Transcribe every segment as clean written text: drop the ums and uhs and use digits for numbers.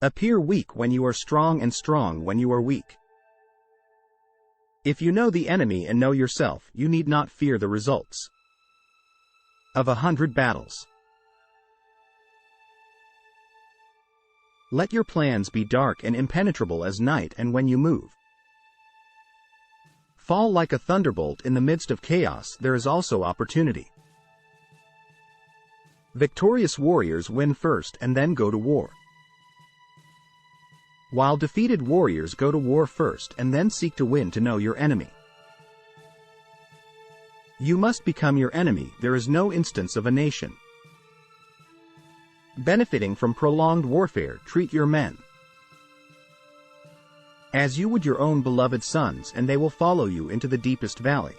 Appear weak when you are strong and strong when you are weak. If you know the enemy and know yourself, you need not fear the results of 100 battles. Let your plans be dark and impenetrable as night, and when you move, fall like a thunderbolt in the midst of chaos, there is also opportunity. Victorious warriors win first and then go to war, while defeated warriors go to war first and then seek to win to know your enemy. You must become your enemy. There is no instance of a nation benefiting from prolonged warfare. Treat your men as you would your own beloved sons, and they will follow you into the deepest valley.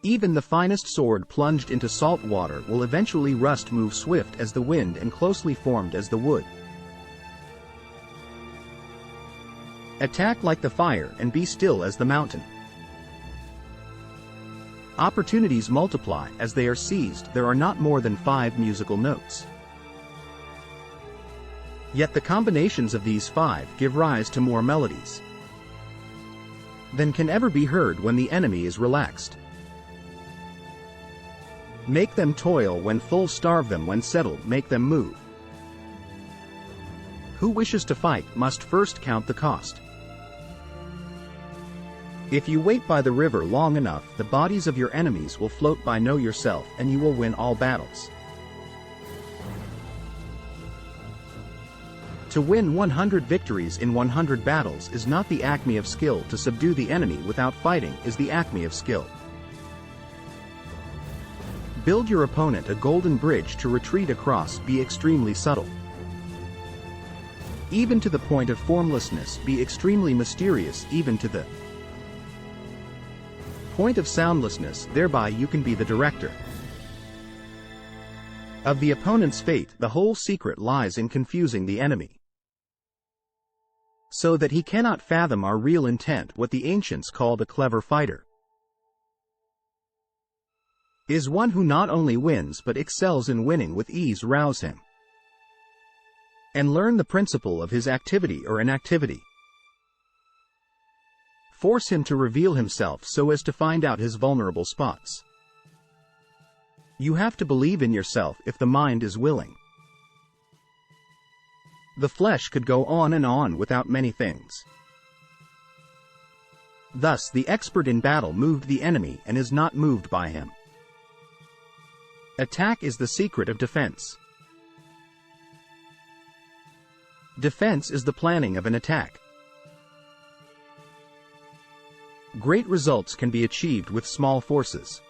Even the finest sword plunged into salt water will eventually rust. Move swift as the wind and closely formed as the wood. Attack like the fire and be still as the mountain. Opportunities multiply as they are seized. There are not more than 5 musical notes, yet the combinations of these 5 give rise to more melodies than can ever be heard when the enemy is relaxed. Make them toil when full, starve them when settled, make them move. Who wishes to fight must first count the cost. If you wait by the river long enough, the bodies of your enemies will float by. Know yourself, and you will win all battles. To win 100 victories in 100 battles is not the acme of skill. To subdue the enemy without fighting is the acme of skill. Build your opponent a golden bridge to retreat across. Be extremely subtle, even to the point of formlessness. Be extremely mysterious, even to the point of soundlessness. Thereby you can be the director of the opponent's fate. The whole secret lies in confusing the enemy so that he cannot fathom our real intent. What the ancients called a clever fighter is one who not only wins but excels in winning with ease. Rouse him and learn the principle of his activity or inactivity. Force him to reveal himself so as to find out his vulnerable spots. You have to believe in yourself if the mind is willing. The flesh could go on and on without many things. Thus the expert in battle moved the enemy and is not moved by him. Attack is the secret of defense. Defense is the planning of an attack. Great results can be achieved with small forces.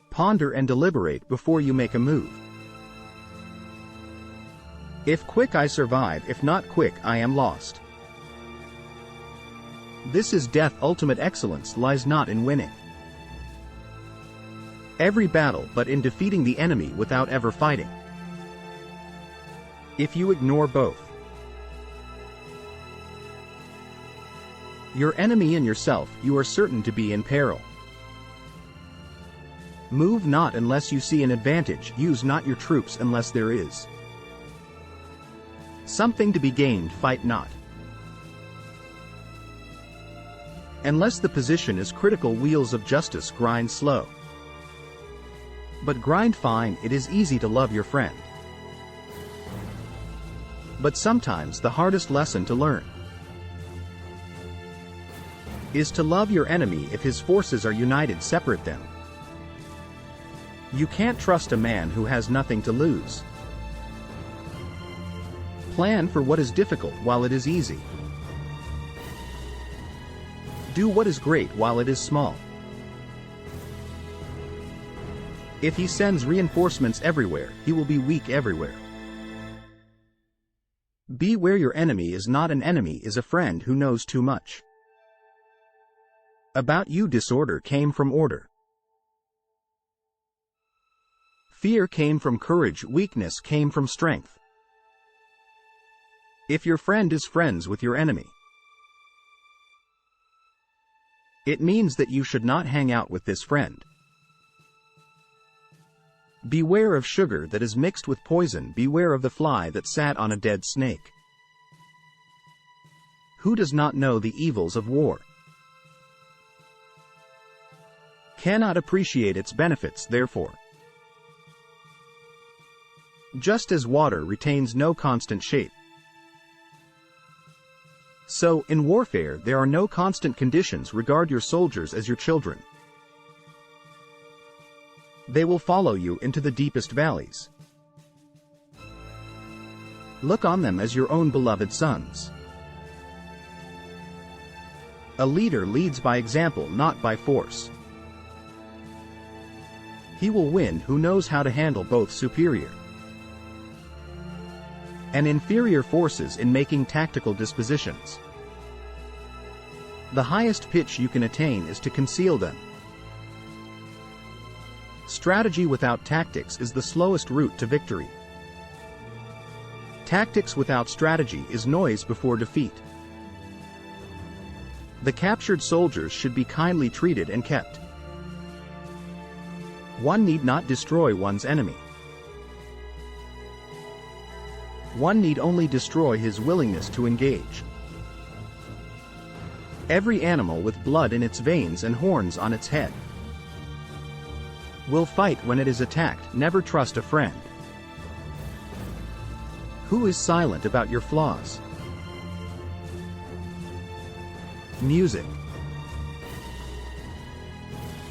Ponder and deliberate before you make a move. If quick, I survive. If not quick, I am lost. This is death. Ultimate excellence lies not in winning every battle, but in defeating the enemy without ever fighting. If you ignore both your enemy and yourself, you are certain to be in peril. Move not unless you see an advantage. Use not your troops unless there is something to be gained. Fight not unless the position is critical. Wheels of justice grind slow, but grind fine. It is easy to love your friend, but sometimes the hardest lesson to learn is to love your enemy. If his forces are united, separate them. You can't trust a man who has nothing to lose. Plan for what is difficult while it is easy. Do what is great while it is small. If he sends reinforcements everywhere, he will be weak everywhere. Beware, your enemy is not an enemy, is a friend who knows too much about you. Disorder came from order. Fear came from courage. Weakness came from strength. If your friend is friends with your enemy, it means that you should not hang out with this friend. Beware of sugar that is mixed with poison. Beware of the fly that sat on a dead snake. Who does not know the evils of war? Cannot appreciate its benefits, therefore. Just as water retains no constant shape, so, in warfare, there are no constant conditions. Regard your soldiers as your children. They will follow you into the deepest valleys. Look on them as your own beloved sons. A leader leads by example, not by force. He will win who knows how to handle both superior and inferior forces in making tactical dispositions. The highest pitch you can attain is to conceal them. Strategy without tactics is the slowest route to victory. Tactics without strategy is noise before defeat. The captured soldiers should be kindly treated and kept. One need not destroy one's enemy. One need only destroy his willingness to engage. Every animal with blood in its veins and horns on its head will fight when it is attacked. Never trust a friend who is silent about your flaws. Music.